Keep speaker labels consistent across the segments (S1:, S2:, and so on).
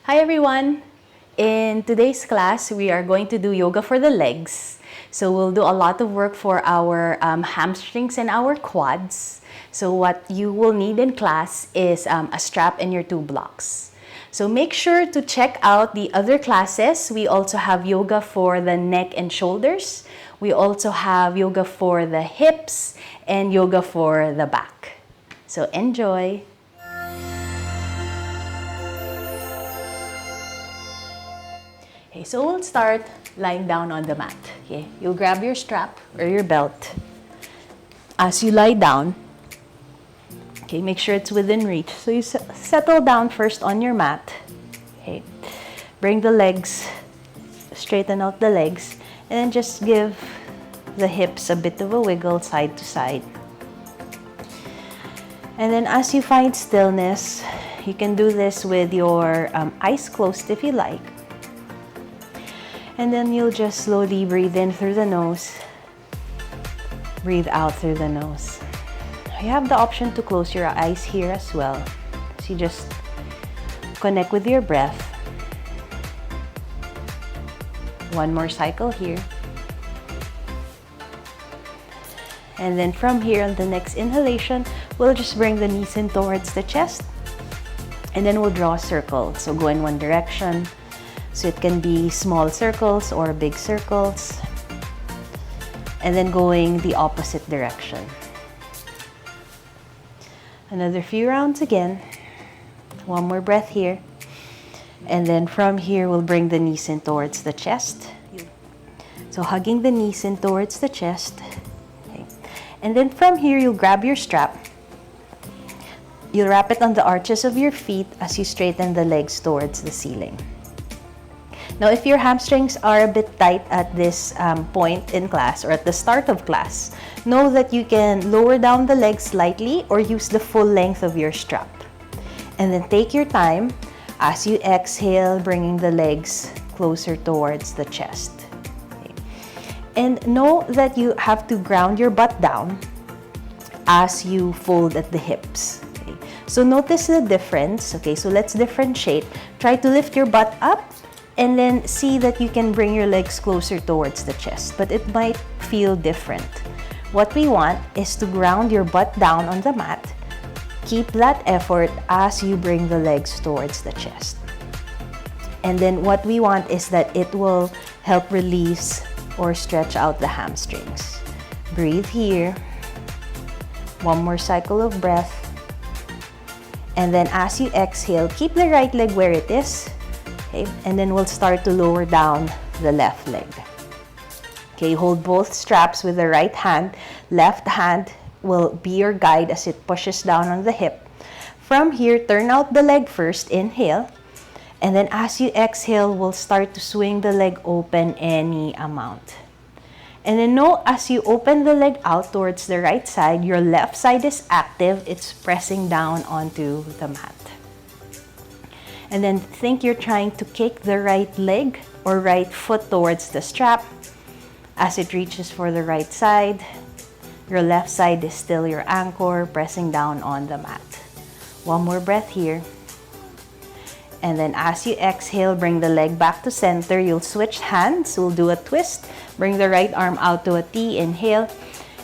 S1: Hi everyone! In today's class, we are going to do yoga for the legs. So we'll do a lot of work for our hamstrings and our quads. So what you will need in class is a strap and your 2 blocks. So make sure to check out the other classes. We also have yoga for the neck and shoulders. We also have yoga for the hips and yoga for the back. So enjoy! Okay, so we'll start lying down on the mat. Okay, you'll grab your strap or your belt. As you lie down, okay, make sure it's within reach. So you settle down first on your mat. Okay, bring the legs, straighten out the legs, and then just give the hips a bit of a wiggle side to side. And then as you find stillness, you can do this with your eyes closed if you like. And then you'll just slowly breathe in through the nose, breathe out through the nose. You have the option to close your eyes here as well. So you just connect with your breath. One more cycle here. And then from here on the next inhalation, we'll just bring the knees in towards the chest. And then we'll draw a circle. So go in one direction. So it can be small circles or big circles. And then going the opposite direction. Another few rounds again. One more breath here. And then from here, we'll bring the knees in towards the chest. So hugging the knees in towards the chest. Okay. And then from here, you'll grab your strap. You'll wrap it on the arches of your feet as you straighten the legs towards the ceiling. Now, if your hamstrings are a bit tight at this point in class or at the start of class, know that you can lower down the legs slightly or use the full length of your strap. And then take your time as you exhale, bringing the legs closer towards the chest. Okay. And know that you have to ground your butt down as you fold at the hips. Okay. So notice the difference. Okay, so let's differentiate. Try to lift your butt up. And then see that you can bring your legs closer towards the chest, but it might feel different. What we want is to ground your butt down on the mat. Keep that effort as you bring the legs towards the chest. And then what we want is that it will help release or stretch out the hamstrings. Breathe here. One more cycle of breath. And then as you exhale, keep the right leg where it is. Okay, and then we'll start to lower down the left leg. Okay, hold both straps with the right hand. Left hand will be your guide as it pushes down on the hip. From here, turn out the leg first, inhale. And then as you exhale, we'll start to swing the leg open any amount. And then know as you open the leg out towards the right side, your left side is active. It's pressing down onto the mat. And then think you're trying to kick the right leg or right foot towards the strap. As it reaches for the right side, your left side is still your anchor, pressing down on the mat. One more breath here. And then as you exhale, bring the leg back to center. You'll switch hands. We'll do a twist. Bring the right arm out to a T. Inhale.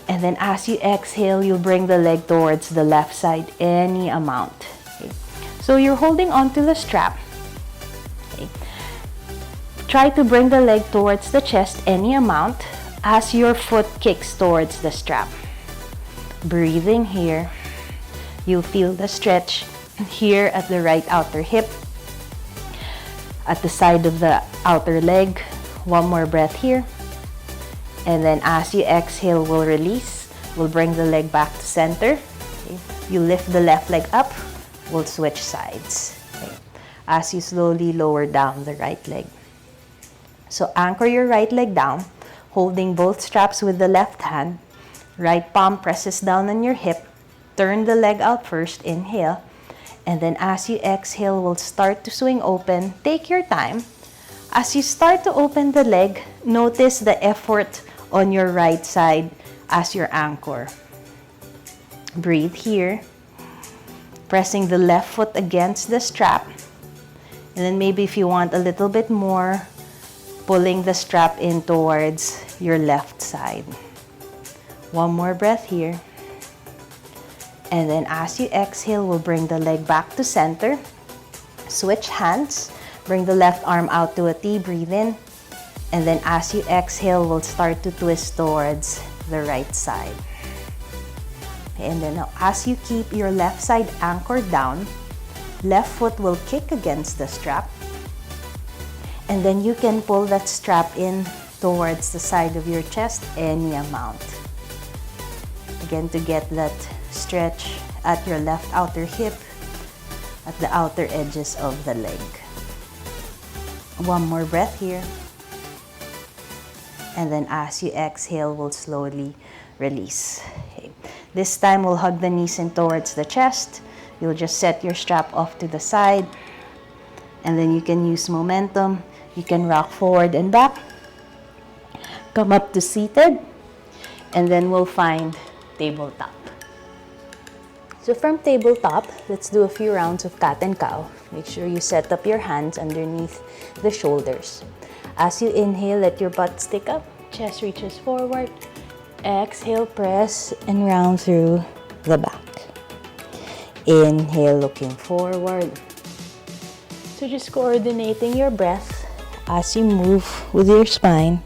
S1: And then as you exhale, you'll bring the leg towards the left side any amount. Okay. So you're holding onto the strap. Okay. Try to bring the leg towards the chest any amount as your foot kicks towards the strap. Breathing here. You'll feel the stretch here at the right outer hip, at the side of the outer leg. One more breath here. And then as you exhale, we'll release. We'll bring the leg back to center. Okay. You lift the left leg up. We'll switch sides. Okay. As you slowly lower down the right leg. So anchor your right leg down, holding both straps with the left hand. Right palm presses down on your hip. Turn the leg out first. Inhale. And then as you exhale, we'll start to swing open. Take your time. As you start to open the leg, notice the effort on your right side as your anchor. Breathe here. Pressing the left foot against the strap. And then maybe if you want a little bit more, pulling the strap in towards your left side. One more breath here. And then as you exhale, we'll bring the leg back to center. Switch hands. Bring the left arm out to a T, breathe in. And then as you exhale, we'll start to twist towards the right side. And then now, as you keep your left side anchored down, left foot will kick against the strap. And then you can pull that strap in towards the side of your chest any amount. Again, to get that stretch at your left outer hip, at the outer edges of the leg. One more breath here. And then as you exhale, we'll slowly release. Okay. This time, we'll hug the knees in towards the chest. You'll just set your strap off to the side. And then you can use momentum. You can rock forward and back. Come up to seated. And then we'll find tabletop. So from tabletop, let's do a few rounds of cat and cow. Make sure you set up your hands underneath the shoulders. As you inhale, let your butt stick up, chest reaches forward. Exhale, press and round through the back. Inhale, looking forward. So just coordinating your breath as you move with your spine.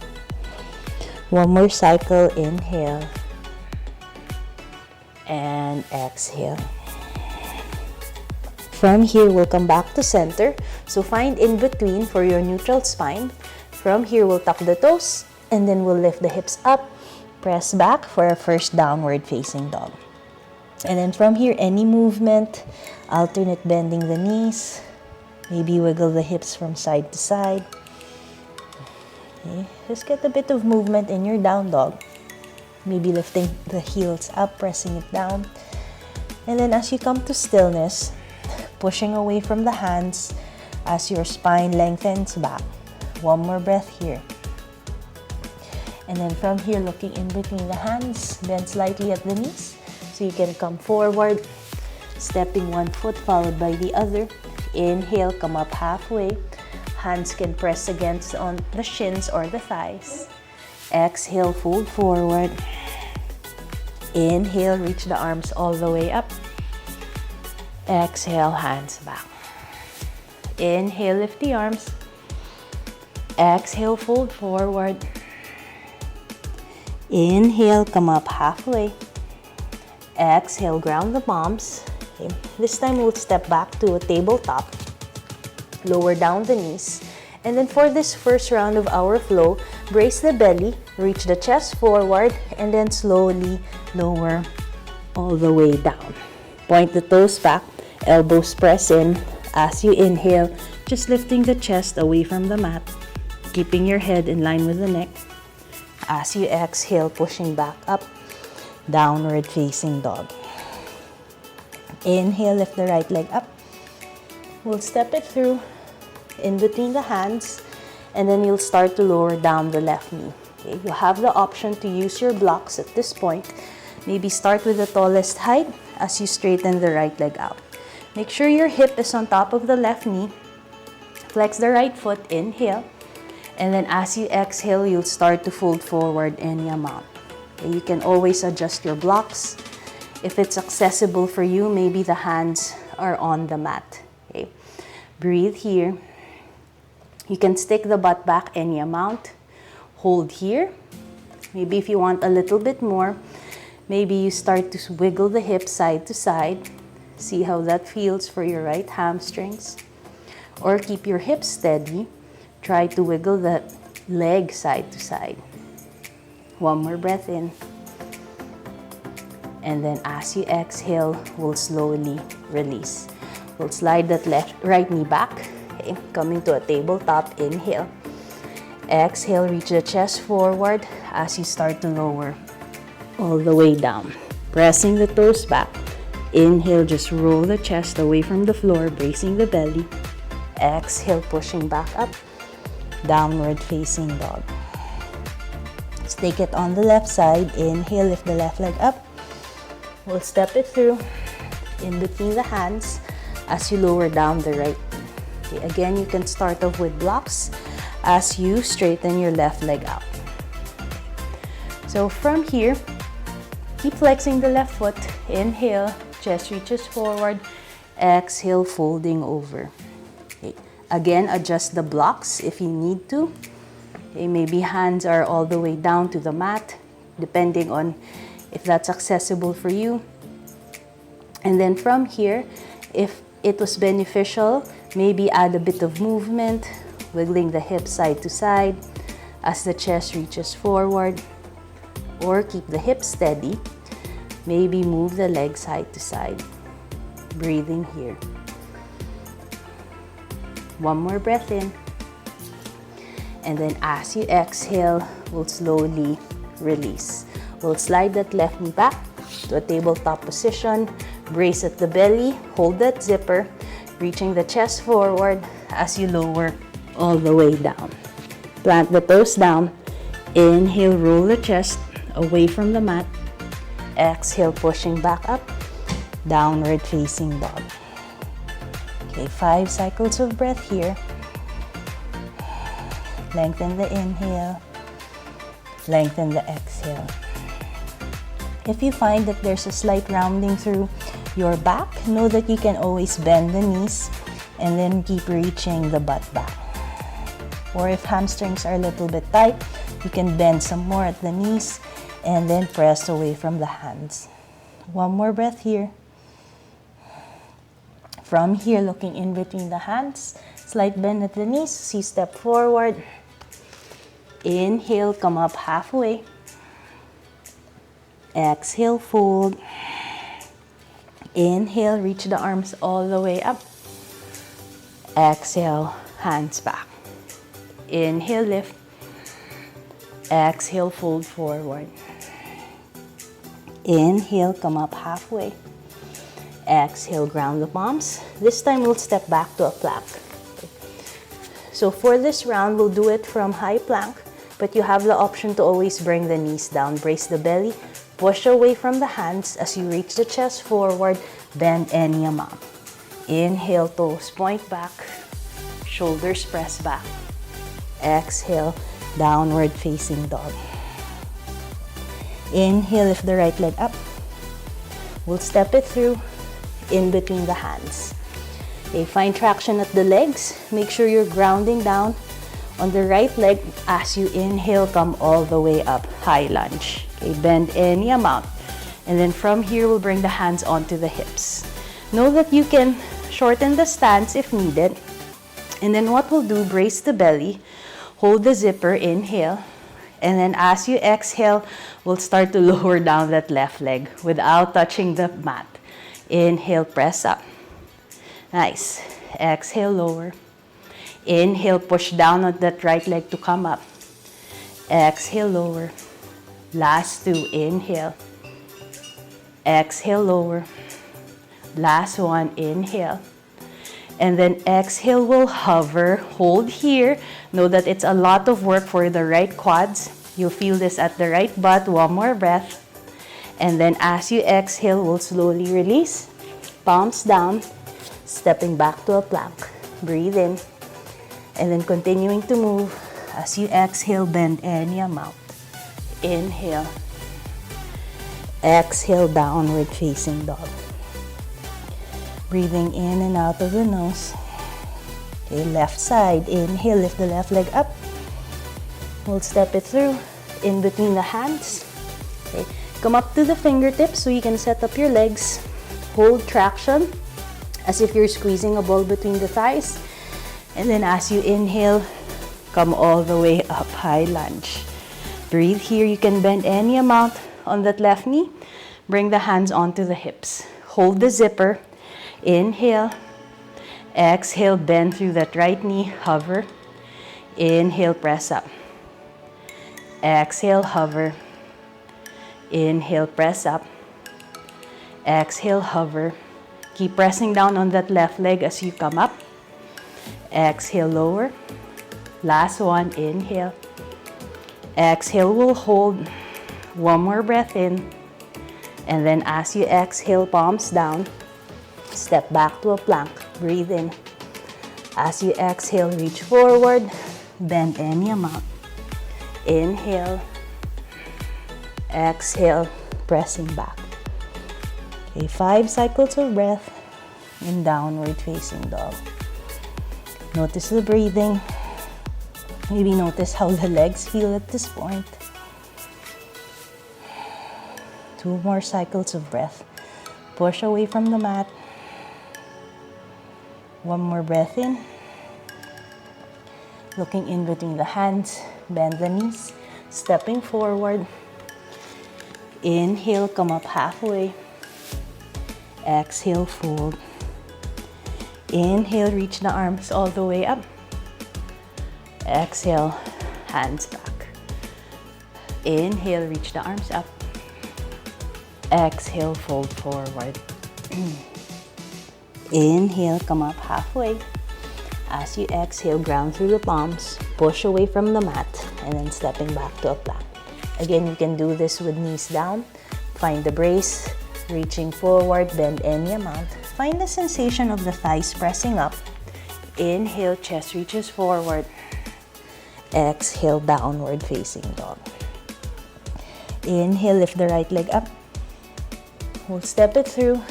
S1: One more cycle, inhale and exhale. From here, we'll come back to center. So find in between for your neutral spine. From here, we'll tuck the toes and then we'll lift the hips up. Press back for our first downward facing dog. And then from here, any movement, alternate bending the knees. Maybe wiggle the hips from side to side. Okay. Just get a bit of movement in your down dog. Maybe lifting the heels up, pressing it down. And then as you come to stillness, pushing away from the hands as your spine lengthens back. One more breath here. And then from here, looking in between the hands, bend slightly at the knees. So you can come forward, stepping one foot followed by the other. Inhale, come up halfway. Hands can press against on the shins or the thighs. Exhale, fold forward. Inhale, reach the arms all the way up. Exhale, hands back. Inhale, lift the arms. Exhale, fold forward. Inhale, come up halfway. Exhale, ground the palms. Okay. This time we'll step back to a tabletop. Lower down the knees. And then for this first round of our flow, brace the belly, reach the chest forward, and then slowly lower all the way down. Point the toes back, elbows press in. As you inhale, just lifting the chest away from the mat, keeping your head in line with the neck. As you exhale, pushing back up, downward facing dog. Inhale, lift the right leg up. We'll step it through in between the hands, and then you'll start to lower down the left knee. Okay? You have the option to use your blocks at this point. Maybe start with the tallest height as you straighten the right leg out. Make sure your hip is on top of the left knee. Flex the right foot, inhale. And then as you exhale, you'll start to fold forward any amount. Okay? You can always adjust your blocks. If it's accessible for you, maybe the hands are on the mat. Okay? Breathe here. You can stick the butt back any amount. Hold here. Maybe if you want a little bit more, maybe you start to wiggle the hips side to side. See how that feels for your right hamstrings. Or keep your hips steady. Try to wiggle the leg side to side. One more breath in. And then as you exhale, we'll slowly release. We'll slide that right knee back. Okay, coming to a tabletop, inhale. Exhale, reach the chest forward as you start to lower all the way down. Pressing the toes back. Inhale, just roll the chest away from the floor, bracing the belly. Exhale, pushing back up. Downward facing dog. Let's take it on the left side. Inhale, lift the left leg up. We'll step it through in between the hands as you lower down the right knee. Okay, again, you can start off with blocks as you straighten your left leg out. So from here, keep flexing the left foot. Inhale, chest reaches forward. Exhale, folding over. Okay. Again, adjust the blocks if you need to. Okay, maybe hands are all the way down to the mat, depending on if that's accessible for you. And then from here, if it was beneficial, maybe add a bit of movement, wiggling the hips side to side as the chest reaches forward, or keep the hips steady. Maybe move the leg side to side. Breathing here. One more breath in. And then as you exhale, we'll slowly release. We'll slide that left knee back to a tabletop position. Brace at the belly. Hold that zipper, reaching the chest forward as you lower all the way down. Plant the toes down. Inhale, roll the chest away from the mat. Exhale, pushing back up. Downward facing dog. Okay, 5 cycles of breath here. Lengthen the inhale. Lengthen the exhale. If you find that there's a slight rounding through your back, know that you can always bend the knees and then keep reaching the butt back. Or if hamstrings are a little bit tight, you can bend some more at the knees and then press away from the hands. One more breath here. From here, looking in between the hands, slight bend at the knees, C-step forward. Inhale, come up halfway. Exhale, fold. Inhale, reach the arms all the way up. Exhale, hands back. Inhale, lift. Exhale, fold forward. Inhale, come up halfway. Exhale, ground the palms. This time we'll step back to a plank. So for this round, we'll do it from high plank, but you have the option to always bring the knees down. Brace the belly, push away from the hands as you reach the chest forward, bend any amount. Inhale, toes point back, shoulders press back. Exhale, downward facing dog. Inhale, lift the right leg up. We'll step it through in between the hands. Okay, find traction at the legs. Make sure you're grounding down on the right leg. As you inhale, come all the way up, high lunge. Okay, bend any amount. And then from here, we'll bring the hands onto the hips. Know that you can shorten the stance if needed. And then what we'll do, brace the belly, hold the zipper, inhale. And then as you exhale, we'll start to lower down that left leg without touching the mat. Inhale, press up. Nice. Exhale, lower. Inhale, push down on that right leg to come up. Exhale, lower. Last 2, inhale. Exhale, lower. Last 1, inhale. And then exhale, we'll hover, hold here. Know that it's a lot of work for the right quads. You'll feel this at the right butt. One more breath. And then as you exhale, we'll slowly release. Palms down, stepping back to a plank. Breathe in. And then continuing to move. As you exhale, bend any amount. Inhale. Exhale, downward facing dog. Breathing in and out of the nose. Okay, left side. Inhale, lift the left leg up. We'll step it through in between the hands. Okay, come up to the fingertips so you can set up your legs. Hold traction as if you're squeezing a ball between the thighs. And then as you inhale, come all the way up, high lunge. Breathe here. You can bend any amount on that left knee. Bring the hands onto the hips. Hold the zipper. Inhale. Exhale, bend through that right knee, hover. Inhale, press up. Exhale, hover. Inhale, press up. Exhale, hover. Keep pressing down on that left leg as you come up. Exhale, lower. Last 1, inhale. Exhale, we'll hold. One more breath in. And then as you exhale, palms down. Step back to a plank. Breathe in. As you exhale, reach forward, bend any amount. Inhale, exhale, pressing back. Okay, 5 cycles of breath in downward facing dog. Notice the breathing. Maybe notice how the legs feel at this point. 2 more cycles of breath. Push away from the mat. 1 more breath in. Looking in between the hands, bend the knees, stepping forward. Inhale, come up halfway. Exhale, fold. Inhale, reach the arms all the way up. Exhale, hands back. Inhale, reach the arms up. Exhale, fold forward. Inhale, come up halfway. As you exhale, ground through the palms, push away from the mat, and then stepping back to a plank. Again, you can do this with knees down. Find the brace, reaching forward, bend any amount. Find the sensation of the thighs pressing up. Inhale, chest reaches forward. Exhale, downward facing dog. Inhale, lift the right leg up. We'll step it through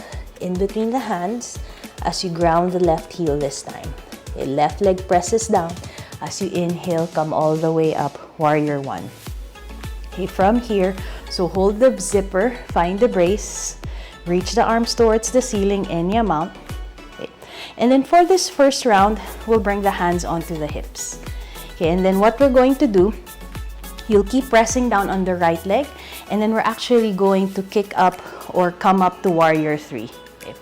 S1: in between the hands as you ground the left heel this time. Okay, left leg presses down. As you inhale, come all the way up, warrior 1. Okay, from here, so hold the zipper, find the brace, reach the arms towards the ceiling, any amount. Okay. And then for this first round, we'll bring the hands onto the hips. Okay, and then what we're going to do, you'll keep pressing down on the right leg, and then we're actually going to kick up or come up to warrior 3. Okay.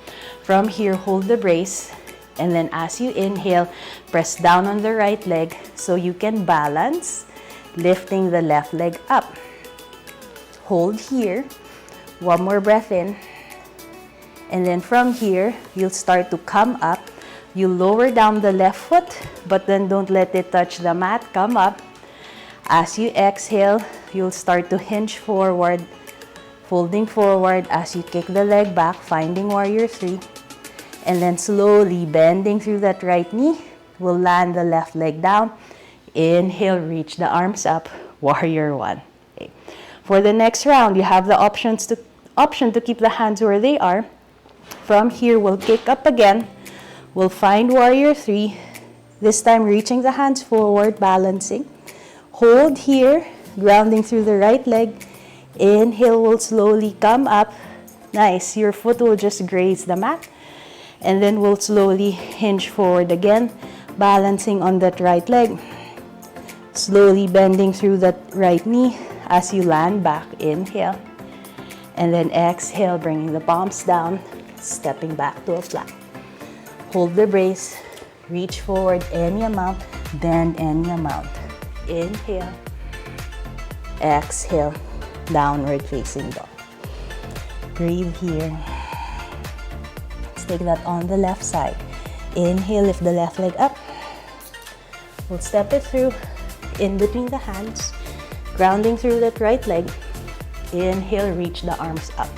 S1: From here, hold the brace, and then as you inhale, press down on the right leg so you can balance, lifting the left leg up. Hold here, 1 more breath in, and then from here, you'll start to come up. You lower down the left foot, but then don't let it touch the mat, come up. As you exhale, you'll start to hinge forward, folding forward as you kick the leg back, finding warrior 3. And then slowly bending through that right knee, we'll land the left leg down. Inhale, reach the arms up, warrior 1. Okay. For the next round, you have the option to keep the hands where they are. From here, we'll kick up again. We'll find warrior 3. This time, reaching the hands forward, balancing. Hold here, grounding through the right leg. Inhale, will slowly come up. Nice, your foot will just graze the mat. And then we'll slowly hinge forward again, balancing on that right leg. Slowly bending through that right knee as you land back. Inhale. And then exhale, bringing the palms down, stepping back to a plank. Hold the brace, reach forward any amount, bend any amount. Inhale. Exhale, downward facing dog. Breathe here. Take that on the left side. Inhale, lift the left leg up. We'll step it through in between the hands, grounding through that right leg. Inhale, reach the arms up.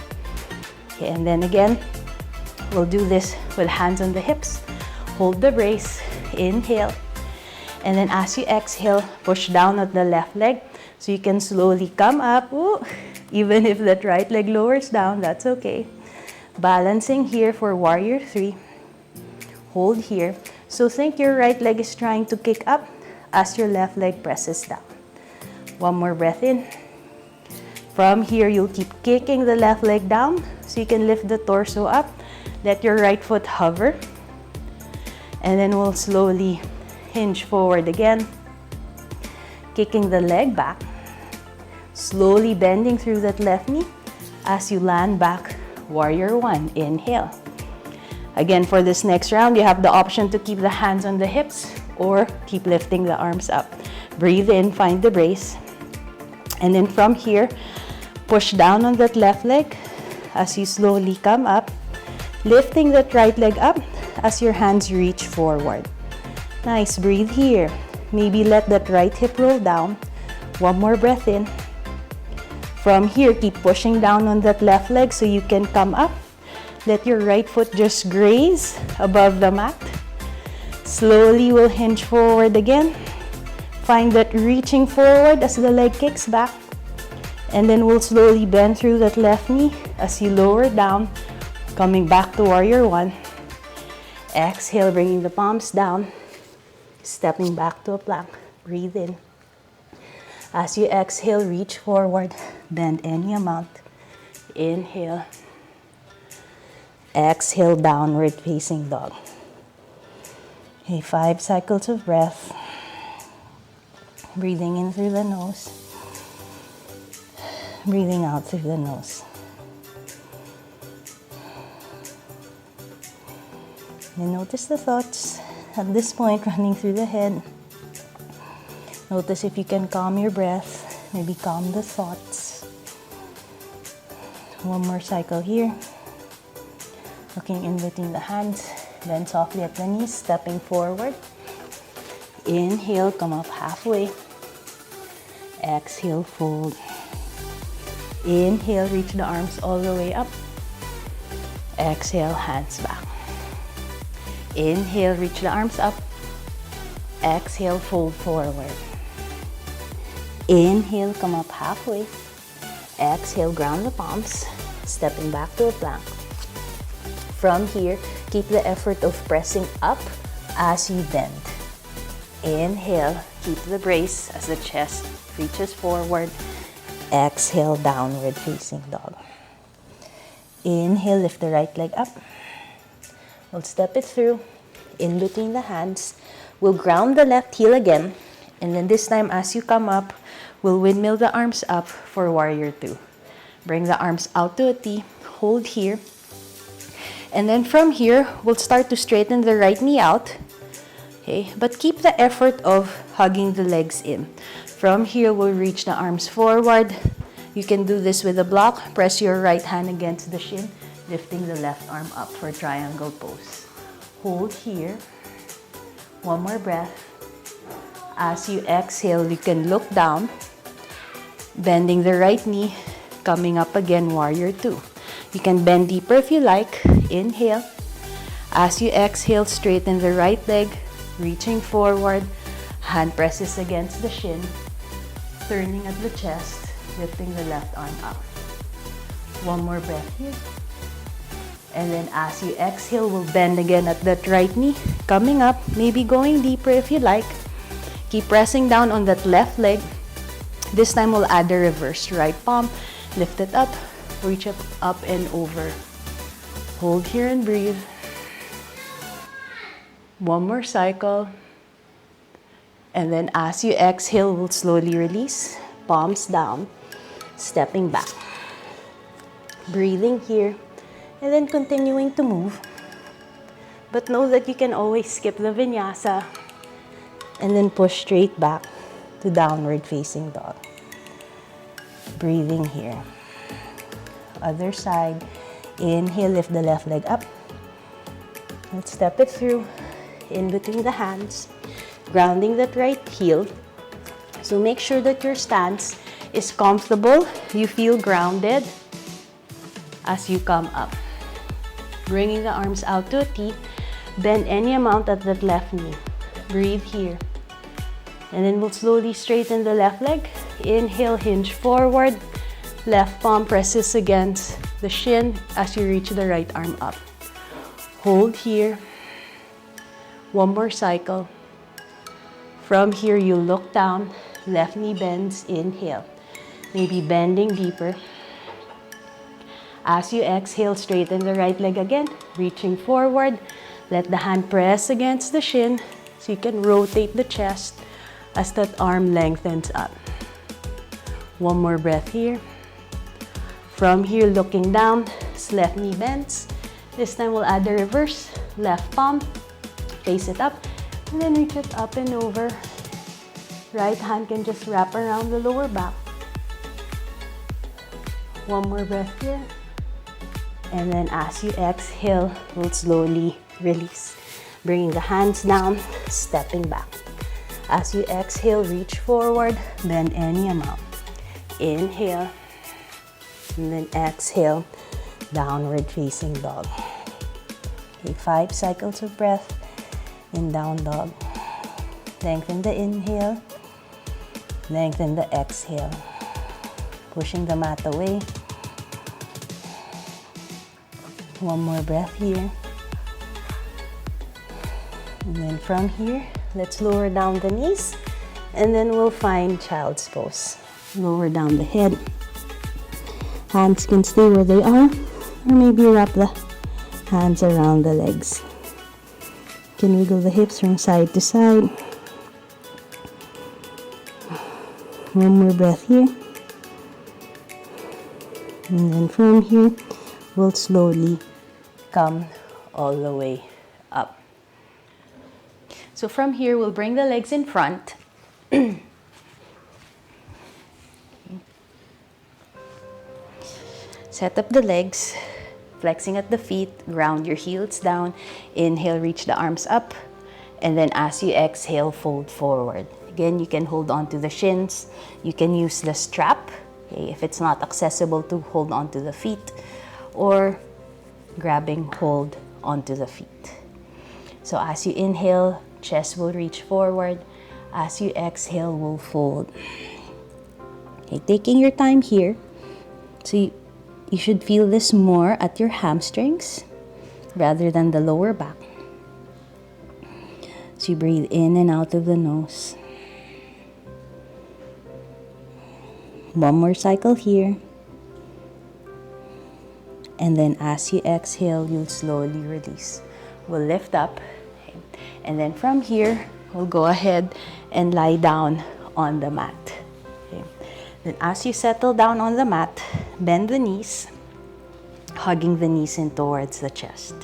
S1: Okay, and then again, we'll do this with hands on the hips. Hold the brace. Inhale. And then as you exhale, push down at the left leg so you can slowly come up. Ooh. Even if that right leg lowers down, that's okay. Balancing here for warrior 3. Hold here. So think your right leg is trying to kick up as your left leg presses down. 1 more breath in. From here, you'll keep kicking the left leg down so you can lift the torso up. Let your right foot hover. And then we'll slowly hinge forward again. Kicking the leg back. Slowly bending through that left knee as you land back. Warrior 1, inhale. Again, for this next round, you have the option to keep the hands on the hips or keep lifting the arms up. Breathe in, find the brace. And then from here, push down on that left leg as you slowly come up, lifting that right leg up as your hands reach forward. Nice, breathe here. Maybe let that right hip roll down. 1 more breath in. From here, keep pushing down on that left leg so you can come up. Let your right foot just graze above the mat. Slowly we'll hinge forward again. Find that reaching forward as the leg kicks back. And then we'll slowly bend through that left knee as you lower down, coming back to warrior one. Exhale, bringing the palms down, stepping back to a plank. Breathe in. As you exhale, reach forward, bend any amount. Inhale. Exhale, downward facing dog. Okay, 5 cycles of breath. Breathing in through the nose. Breathing out through the nose. And notice the thoughts at this point running through the head. Notice if you can calm your breath, maybe calm the thoughts. One more cycle here. Looking in between the hands, bend softly at the knees, stepping forward. Inhale, come up halfway. Exhale, fold. Inhale, reach the arms all the way up. Exhale, hands back. Inhale, reach the arms up. Exhale, fold forward. Inhale, come up halfway. Exhale, ground the palms, stepping back to a plank. From here, keep the effort of pressing up as you bend. Inhale, keep the brace as the chest reaches forward. Exhale, downward facing dog. Inhale, lift the right leg up. We'll step it through. In between the hands, we'll ground the left heel again. And then this time, as you come up, we'll windmill the arms up for warrior two. Bring the arms out to a T. Hold here. And then from here, we'll start to straighten the right knee out. Okay, but keep the effort of hugging the legs in. From here, we'll reach the arms forward. You can do this with a block. Press your right hand against the shin, lifting the left arm up for triangle pose. Hold here. One more breath. As you exhale, you can look down, bending the right knee, coming up again, warrior two. You can bend deeper if you like. Inhale. As you exhale, straighten the right leg, reaching forward. Hand presses against the shin, turning at the chest, lifting the left arm up. One more breath here. And then as you exhale, we'll bend again at that right knee, coming up, maybe going deeper if you like. Keep pressing down on that left leg. This time we'll add the reverse. Right palm, lift it up, reach it up and over. Hold here and breathe. One more cycle. And then as you exhale, we'll slowly release. Palms down, stepping back. Breathing here. And then continuing to move. But know that you can always skip the vinyasa and then push straight back to downward facing dog. Breathing here. Other side. Inhale, lift the left leg up. Let's step it through. In between the hands. Grounding that right heel. So make sure that your stance is comfortable. You feel grounded as you come up. Bringing the arms out to a T. Bend any amount at that left knee. Breathe here. And then we'll slowly straighten the left leg. Inhale, hinge forward. Left palm presses against the shin as you reach the right arm up. Hold here. One more cycle. From here, you look down. Left knee bends. Inhale. Maybe bending deeper. As you exhale, straighten the right leg again. Reaching forward. Let the hand press against the shin so you can rotate the chest as that arm lengthens up. One more breath here. From here, looking down, left knee bends. This time we'll add the reverse. Left palm, face it up, and then reach it up and over. Right hand can just wrap around the lower back. One more breath here. And then as you exhale, we'll slowly release. Bringing the hands down, stepping back. As you exhale, reach forward, bend any amount. Inhale, and then exhale, downward facing dog. Okay, 5 cycles of breath. in down dog. Lengthen the inhale, lengthen the exhale. Pushing the mat away. One more breath here. And then from here, let's lower down the knees, and then we'll find child's pose. Lower down the head. Hands can stay where they are, or maybe wrap the hands around the legs. You can wiggle the hips from side to side. One more breath here. And then from here, we'll slowly come all the way up. So from here, we'll bring the legs in front. Set up the legs, flexing at the feet, ground your heels down. Inhale, reach the arms up. And then as you exhale, fold forward. Again, you can hold on to the shins. You can use the strap, okay, if it's not accessible to hold on to the feet, or grabbing hold onto the feet. So as you inhale, chest will reach forward. As you exhale, we'll fold. Okay, taking your time here. So you should feel this more at your hamstrings rather than the lower back. So you breathe in and out of the nose. One more cycle here. And then as you exhale, you'll slowly release. We'll lift up. And then from here, we'll go ahead and lie down on the mat. Okay. Then as you settle down on the mat, bend the knees, hugging the knees in towards the chest.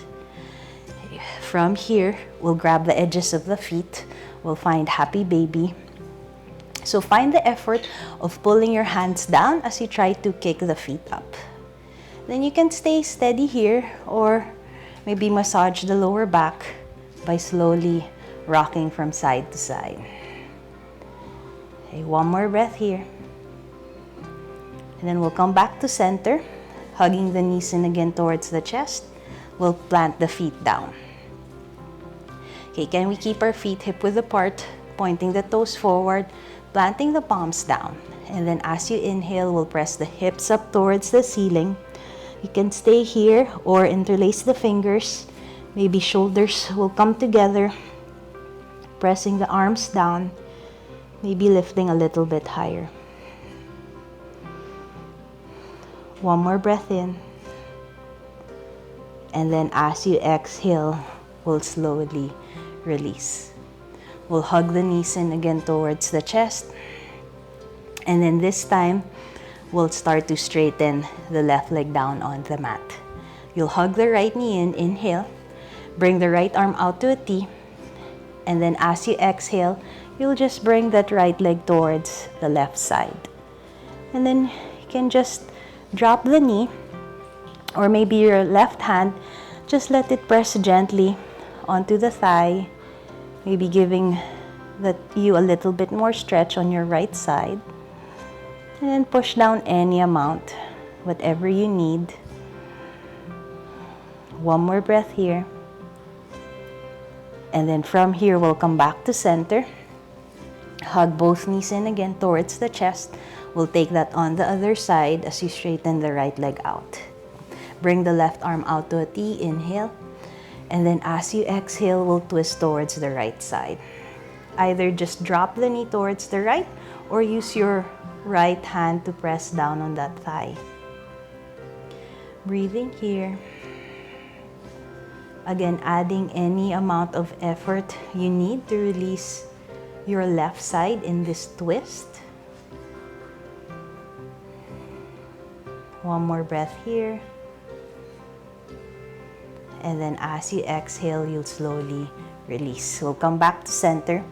S1: Okay. From here, we'll grab the edges of the feet. We'll find happy baby. So find the effort of pulling your hands down as you try to kick the feet up. Then you can stay steady here, or maybe massage the lower back by slowly rocking from side to side. Okay, one more breath here. And then we'll come back to center, hugging the knees in again towards the chest. We'll plant the feet down. Okay, can we keep our feet hip-width apart, pointing the toes forward, planting the palms down. And then as you inhale, we'll press the hips up towards the ceiling. You can stay here or interlace the fingers. Maybe shoulders will come together, pressing the arms down, maybe lifting a little bit higher. One more breath in. And then as you exhale, we'll slowly release. We'll hug the knees in again towards the chest. And then this time, we'll start to straighten the left leg down on the mat. You'll hug the right knee in, inhale. Bring the right arm out to a T. And then as you exhale, you'll just bring that right leg towards the left side. And then you can just drop the knee, or maybe your left hand, just let it press gently onto the thigh, maybe giving you a little bit more stretch on your right side. And then push down any amount, whatever you need. One more breath here. And then from here, we'll come back to center. Hug both knees in again towards the chest. We'll take that on the other side as you straighten the right leg out. Bring the left arm out to a T, inhale. And then as you exhale, we'll twist towards the right side. Either just drop the knee towards the right, or use your right hand to press down on that thigh. Breathing here. Again, adding any amount of effort you need to release your left side in this twist. One more breath here. And then as you exhale, you'll slowly release. We'll come back to center.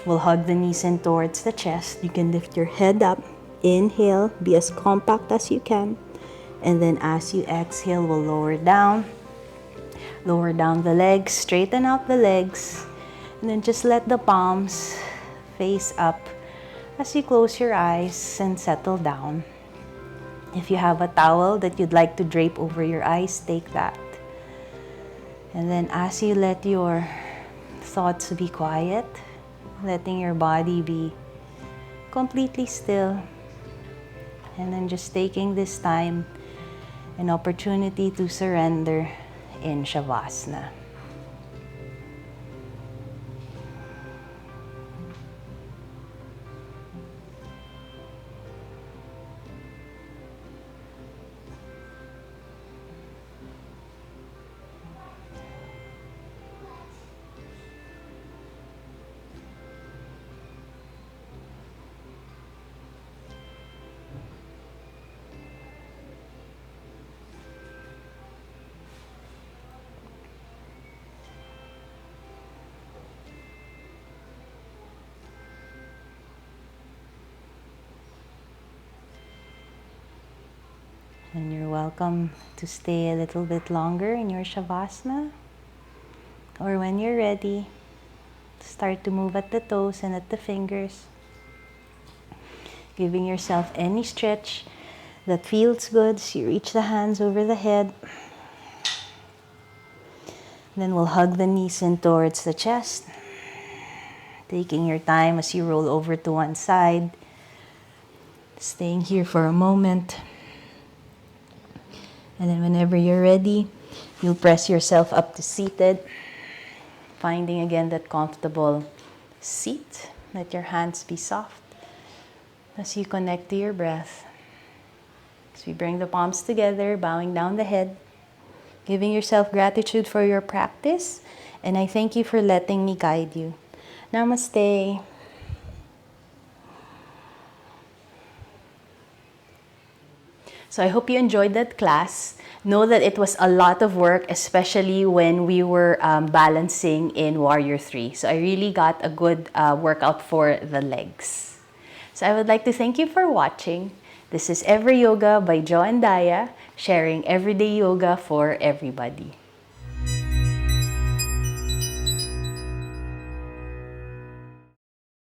S1: We'll hug the knees in towards the chest. You can lift your head up. Inhale, be as compact as you can. And then as you exhale, we'll lower down. Lower down the legs, straighten out the legs. And then just let the palms face up as you close your eyes and settle down. If you have a towel that you'd like to drape over your eyes, take that. And then as you let your thoughts to be quiet, letting your body be completely still, and then just taking this time, an opportunity to surrender in Shavasana. And you're welcome to stay a little bit longer in your Shavasana. Or when you're ready, start to move at the toes and at the fingers. Giving yourself any stretch that feels good. So you reach the hands over the head. Then we'll hug the knees in towards the chest. Taking your time as you roll over to one side. Staying here for a moment. And then whenever you're ready, you'll press yourself up to seated. Finding again that comfortable seat. Let your hands be soft as you connect to your breath. As we bring the palms together, bowing down the head. Giving yourself gratitude for your practice. And I thank you for letting me guide you. Namaste. So I hope you enjoyed that class. Know that it was a lot of work, especially when we were balancing in Warrior 3. So I really got a good workout for the legs. So I would like to thank you for watching. This is Ever Yoga by Jo and Daya, sharing everyday yoga for everybody.